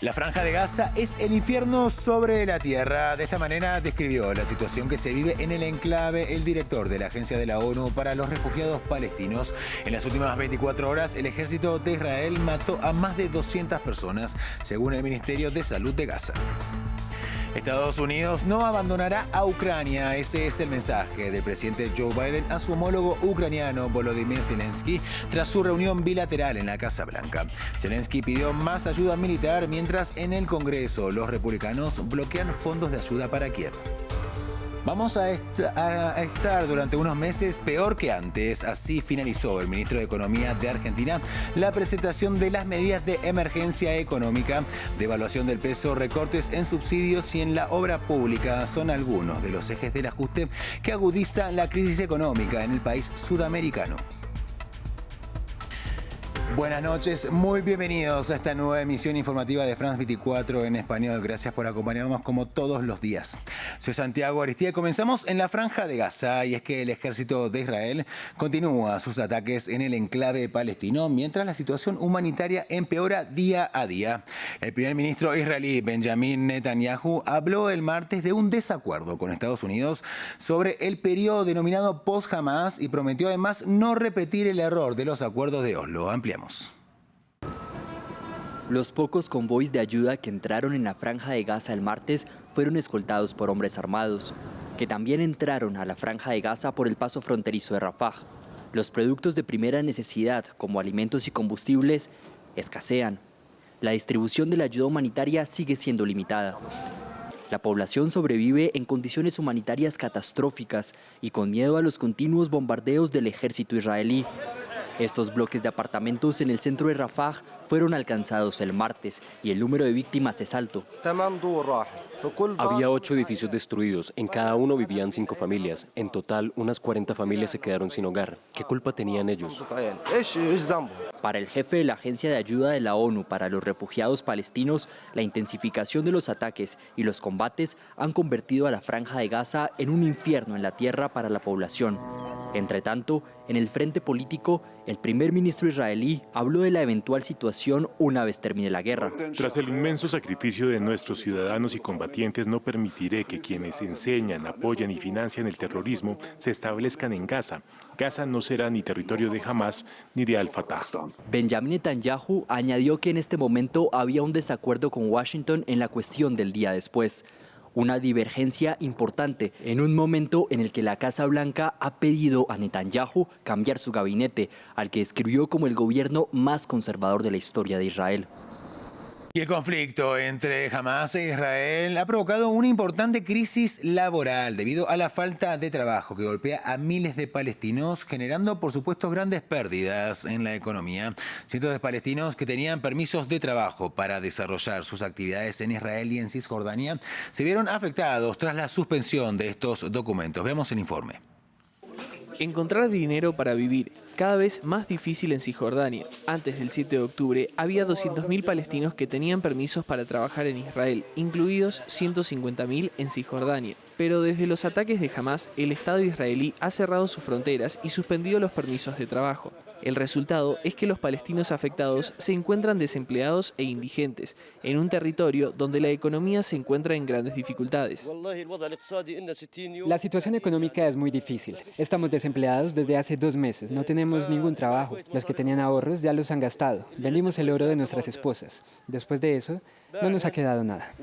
La Franja de Gaza es el infierno sobre la tierra. De esta manera describió la situación que se vive en el enclave el director de la Agencia de la ONU para los Refugiados Palestinos. En las últimas 24 horas, el ejército de Israel mató a más de 200 personas, según el Ministerio de Salud de Gaza. Estados Unidos no abandonará a Ucrania. Ese es el mensaje del presidente Joe Biden a su homólogo ucraniano Volodymyr Zelensky tras su reunión bilateral en la Casa Blanca. Zelensky pidió más ayuda militar mientras en el Congreso los republicanos bloquean fondos de ayuda para Kiev. Vamos a estar durante unos meses peor que antes. Así finalizó el ministro de Economía de Argentina la presentación de las medidas de emergencia económica. Devaluación del peso, recortes en subsidios y en la obra pública son algunos de los ejes del ajuste que agudiza la crisis económica en el país sudamericano. Buenas noches, muy bienvenidos a esta nueva emisión informativa de France 24 en español. Gracias por acompañarnos como todos los días. Soy Santiago Aristía y comenzamos en la Franja de Gaza, y es que el ejército de Israel continúa sus ataques en el enclave palestino mientras la situación humanitaria empeora día a día. El primer ministro israelí Benjamin Netanyahu habló el martes de un desacuerdo con Estados Unidos sobre el periodo denominado post-Hamas y prometió además no repetir el error de los acuerdos de Oslo. Ampliamos. Los pocos convoys de ayuda que entraron en la Franja de Gaza el martes fueron escoltados por hombres armados, que también entraron a la Franja de Gaza por el paso fronterizo de Rafah. Los productos de primera necesidad, como alimentos y combustibles, escasean. La distribución de la ayuda humanitaria sigue siendo limitada. La población sobrevive en condiciones humanitarias catastróficas y con miedo a los continuos bombardeos del ejército israelí. Estos bloques de apartamentos en el centro de Rafah fueron alcanzados el martes y el número de víctimas es alto. Había 8 edificios destruidos, en cada uno vivían 5 familias. En total, unas 40 familias se quedaron sin hogar. ¿Qué culpa tenían ellos? Para el jefe de la Agencia de Ayuda de la ONU para los Refugiados Palestinos, la intensificación de los ataques y los combates han convertido a la Franja de Gaza en un infierno en la tierra para la población. Entre tanto, en el frente político, el primer ministro israelí habló de la eventual situación una vez termine la guerra. Tras el inmenso sacrificio de nuestros ciudadanos y combatientes, no permitiré que quienes enseñan, apoyan y financian el terrorismo se establezcan en Gaza. Gaza no será ni territorio de Hamas ni de Al-Fatah. Benjamin Netanyahu añadió que en este momento había un desacuerdo con Washington en la cuestión del día después. Una divergencia importante en un momento en el que la Casa Blanca ha pedido a Netanyahu cambiar su gabinete, al que describió como el gobierno más conservador de la historia de Israel. Y el conflicto entre Hamas e Israel ha provocado una importante crisis laboral debido a la falta de trabajo que golpea a miles de palestinos, generando por supuesto grandes pérdidas en la economía. Cientos de palestinos que tenían permisos de trabajo para desarrollar sus actividades en Israel y en Cisjordania se vieron afectados tras la suspensión de estos documentos. Veamos el informe. Encontrar dinero para vivir, cada vez más difícil en Cisjordania. Antes del 7 de octubre, había 200.000 palestinos que tenían permisos para trabajar en Israel, incluidos 150.000 en Cisjordania. Pero desde los ataques de Hamas, el Estado israelí ha cerrado sus fronteras y suspendido los permisos de trabajo. El resultado es que los palestinos afectados se encuentran desempleados e indigentes, en un territorio donde la economía se encuentra en grandes dificultades. La situación económica es muy difícil. Estamos desempleados desde hace 2 meses, no tenemos ningún trabajo. Los que tenían ahorros ya los han gastado. Vendimos el oro de nuestras esposas. Después de eso, no nos ha quedado nada.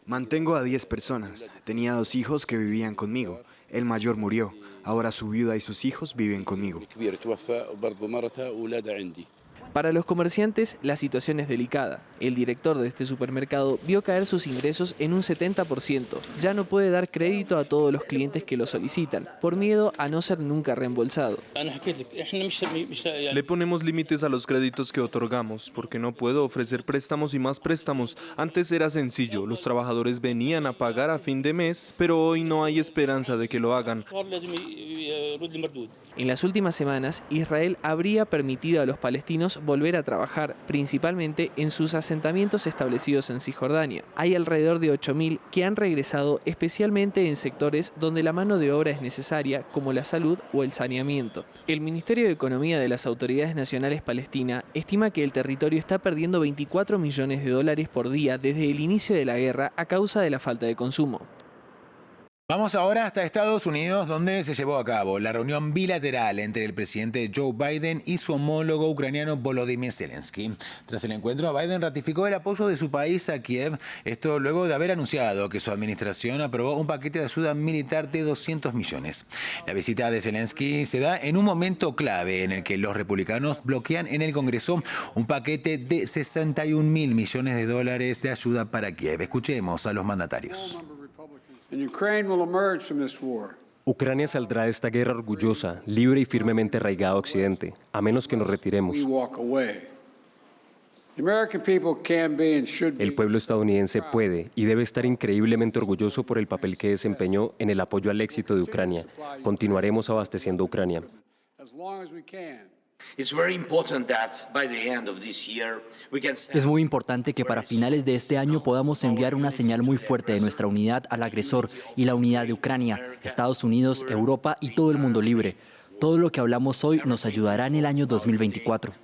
Mantengo a 10 personas. Tenía 2 hijos que vivían conmigo. El mayor murió. Ahora su viuda y sus hijos viven conmigo. Para los comerciantes, la situación es delicada. El director de este supermercado vio caer sus ingresos en un 70%. Ya no puede dar crédito a todos los clientes que lo solicitan, por miedo a no ser nunca reembolsado. Le ponemos límites a los créditos que otorgamos, porque no puedo ofrecer préstamos y más préstamos. Antes era sencillo, los trabajadores venían a pagar a fin de mes, pero hoy no hay esperanza de que lo hagan. En las últimas semanas, Israel habría permitido a los palestinos volver a trabajar, principalmente en sus asentamientos establecidos en Cisjordania. Hay alrededor de 8.000 que han regresado, especialmente en sectores donde la mano de obra es necesaria, como la salud o el saneamiento. El Ministerio de Economía de las Autoridades Nacionales Palestina estima que el territorio está perdiendo 24 millones de dólares por día desde el inicio de la guerra a causa de la falta de consumo. Vamos ahora hasta Estados Unidos, donde se llevó a cabo la reunión bilateral entre el presidente Joe Biden y su homólogo ucraniano Volodymyr Zelensky. Tras el encuentro, Biden ratificó el apoyo de su país a Kiev, esto luego de haber anunciado que su administración aprobó un paquete de ayuda militar de 200 millones. La visita de Zelensky se da en un momento clave en el que los republicanos bloquean en el Congreso un paquete de 61.000 millones de dólares de ayuda para Kiev. Escuchemos a los mandatarios. Ucrania saldrá de esta guerra orgullosa, libre y firmemente arraigada a Occidente, a menos que nos retiremos. El pueblo estadounidense puede y debe estar increíblemente orgulloso por el papel que desempeñó en el apoyo al éxito de Ucrania. Continuaremos abasteciendo a Ucrania. Es muy importante que para finales de este año podamos enviar una señal muy fuerte de nuestra unidad al agresor y la unidad de Ucrania, Estados Unidos, Europa y todo el mundo libre. Todo lo que hablamos hoy nos ayudará en el año 2024.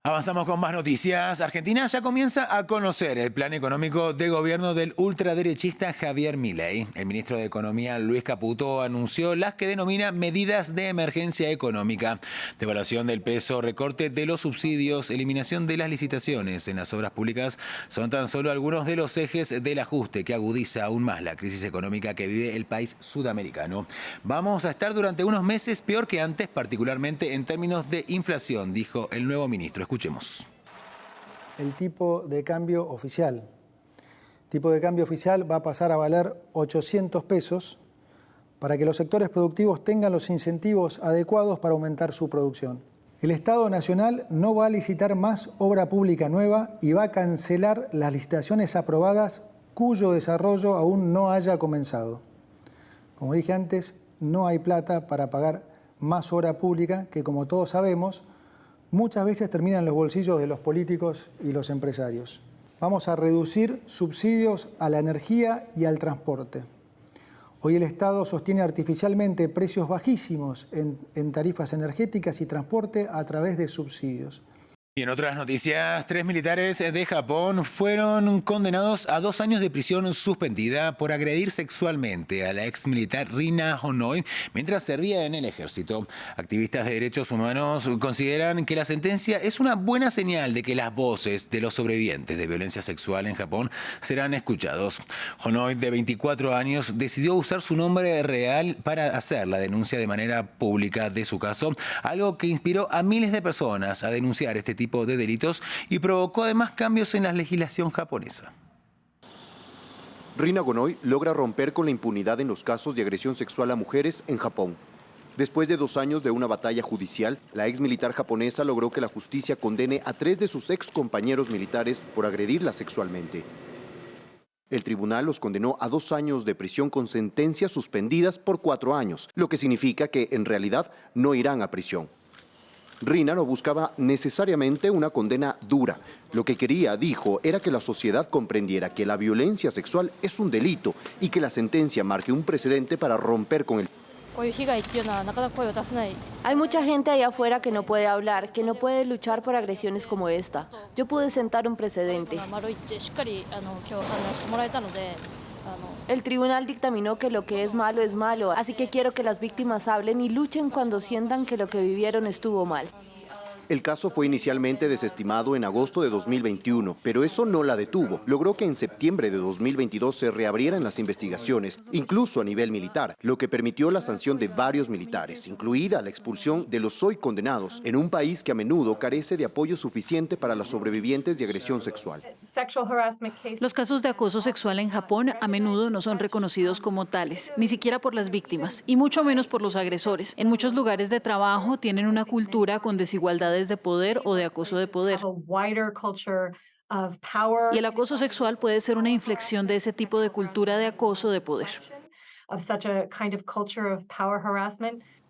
Avanzamos con más noticias. Argentina ya comienza a conocer el plan económico de gobierno del ultraderechista Javier Milei. El ministro de Economía, Luis Caputo, anunció las que denomina medidas de emergencia económica: devaluación del peso, recorte de los subsidios, eliminación de las licitaciones en las obras públicas. Son tan solo algunos de los ejes del ajuste que agudiza aún más la crisis económica que vive el país sudamericano. Vamos a estar durante unos meses peor que antes, particularmente en términos de inflación, dijo el nuevo ministro. Escuchemos. El tipo de cambio oficial. El tipo de cambio oficial va a pasar a valer 800 pesos para que los sectores productivos tengan los incentivos adecuados para aumentar su producción. El Estado Nacional no va a licitar más obra pública nueva y va a cancelar las licitaciones aprobadas cuyo desarrollo aún no haya comenzado. Como dije antes, no hay plata para pagar más obra pública que, como todos sabemos, muchas veces termina en los bolsillos de los políticos y los empresarios. Vamos a reducir subsidios a la energía y al transporte. Hoy el Estado sostiene artificialmente precios bajísimos en tarifas energéticas y transporte a través de subsidios. Y en otras noticias, 3 militares de Japón fueron condenados a 2 años de prisión suspendida por agredir sexualmente a la ex militar Rina Honoi mientras servía en el ejército. Activistas de derechos humanos consideran que la sentencia es una buena señal de que las voces de los sobrevivientes de violencia sexual en Japón serán escuchados. Honoi, de 24 años, decidió usar su nombre real para hacer la denuncia de manera pública de su caso, algo que inspiró a miles de personas a denunciar este tipo de delitos y provocó además cambios en la legislación japonesa. Rina Honoi logra romper con la impunidad en los casos de agresión sexual a mujeres en Japón. Después de 2 años de una batalla judicial, la ex militar japonesa logró que la justicia condene a 3 de sus ex compañeros militares por agredirla sexualmente. El tribunal los condenó a 2 años de prisión con sentencias suspendidas por 4 años, lo que significa que en realidad no irán a prisión. Rina no buscaba necesariamente una condena dura. Lo que quería, dijo, era que la sociedad comprendiera que la violencia sexual es un delito y que la sentencia marque un precedente para romper con el... Hay mucha gente allá afuera que no puede hablar, que no puede luchar por agresiones como esta. Yo pude sentar un precedente. El tribunal dictaminó que lo que es malo, así que quiero que las víctimas hablen y luchen cuando sientan que lo que vivieron estuvo mal. El caso fue inicialmente desestimado en agosto de 2021, pero eso no la detuvo. Logró que en septiembre de 2022 se reabrieran las investigaciones, incluso a nivel militar, lo que permitió la sanción de varios militares, incluida la expulsión de los hoy condenados, en un país que a menudo carece de apoyo suficiente para los sobrevivientes de agresión sexual. Los casos de acoso sexual en Japón a menudo no son reconocidos como tales, ni siquiera por las víctimas, y mucho menos por los agresores. En muchos lugares de trabajo tienen una cultura con desigualdades de poder o de acoso de poder. Y el acoso sexual puede ser una inflexión de ese tipo de cultura de acoso de poder.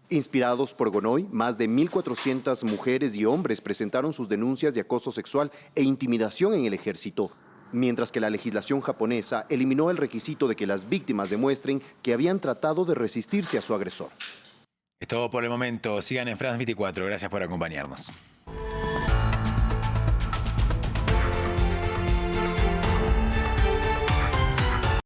Inspirados por Gonoy, más de 1.400 mujeres y hombres presentaron sus denuncias de acoso sexual e intimidación en el ejército, mientras que la legislación japonesa eliminó el requisito de que las víctimas demuestren que habían tratado de resistirse a su agresor. Es todo por el momento. Sigan en France 24. Gracias por acompañarnos.